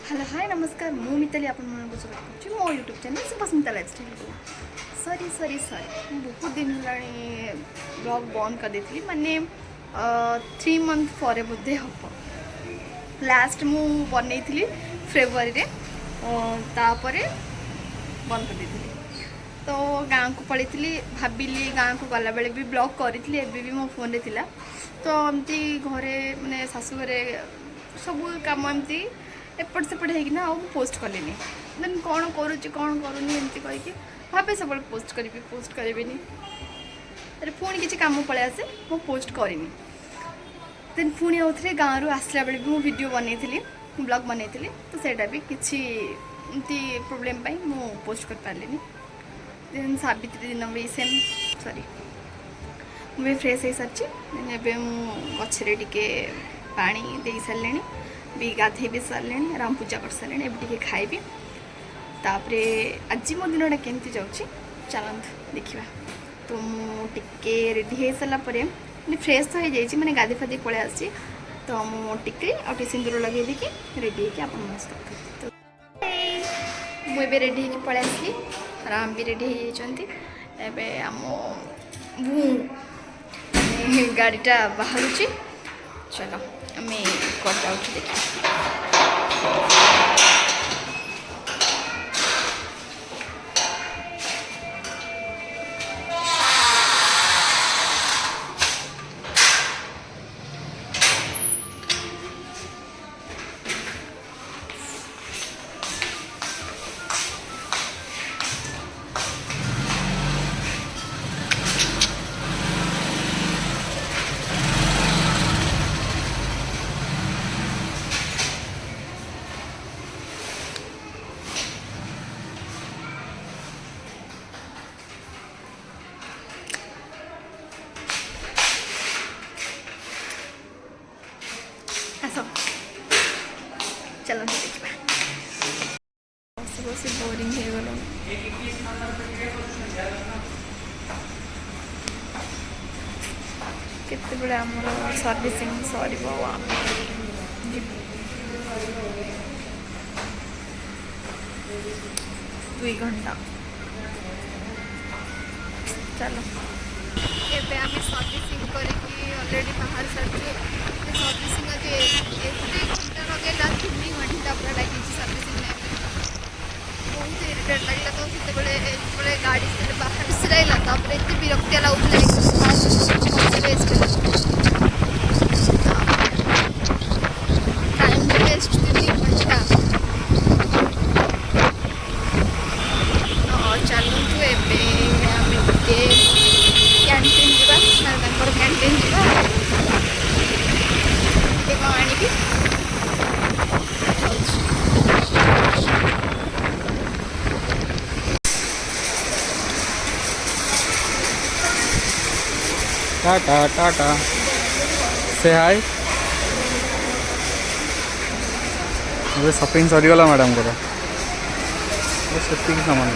hello hi नमस्कार मु मिताली आपण मन स्वागत करुँ मो यूट्यूब चैनल सुभस्मिता लाइफस्टाइल को सॉरी बहुत दिन है ब्लॉग बंद कर देती माने 3 मंथ पर बोधे हम लास्ट मु बनई फेब्रुआरी रे तापर बंद कर देती तो गाँव को पलैली भाविली गाँव को गला बेले भी ब्लॉग करी भी मो फोन रे थिला तो एमती घरे माने शाशु घरे सब काम एमती एपट सेपट होना पोस्ट कले देन कौन कौन करूनी एमती कहीकि भावे सब पोस्ट करी अरे पुणी किसी कम पलि आसे मु पोस्ट करनी देन पुणी आउ थे गाँव रू आसला बेले भी मुझे बनई ब्लॉग बनई तो सेटा भी किसी एमती प्रोब्लेम मु पोस्ट कर पारे देन सावित्री दिन भी सेम सॉरी मुझे फ्रेश हो सारी गचरे टे पा दे सारे भी गाधे भी सारे राम पूजा कर सारे ए खाइबी तापरे आज मो दिन केमती जाऊँगी चलत देखा तो मुझे रेडी हो सारापर फ्रेश तो हो जाए मैंने गाधे फाधे पलि आसी तो मुझे आटे सिंदूर लगे देखिए रेडी हो तो मुझे रेडी हो पलि आसली राम भी रेडी होती आम गाड़ीटा बाहर चलो आम कट जाऊँ देखिए चलो देखा बस बस बोरिंग हो गल केते आमर सर्विसिंग सर 2 घंटा चलो एबे आम सर्विसिंग करके ऑलरेडी बाहर सारी सर्विसिंग आज 1 घंटा लगेगा 3 घंटा पूरा लगी सर्विसिंग बहुत इरिटेट लगे तो से गाड़ी से बाहर सिराइला एत विरक्तिया टाइम वेस्ट 3 घंटा चलतु कैंटीन जावा कैंटीन जावा आनिकी टाटा टाटा से हाय शॉपिंग सरीगला मैडम को सामान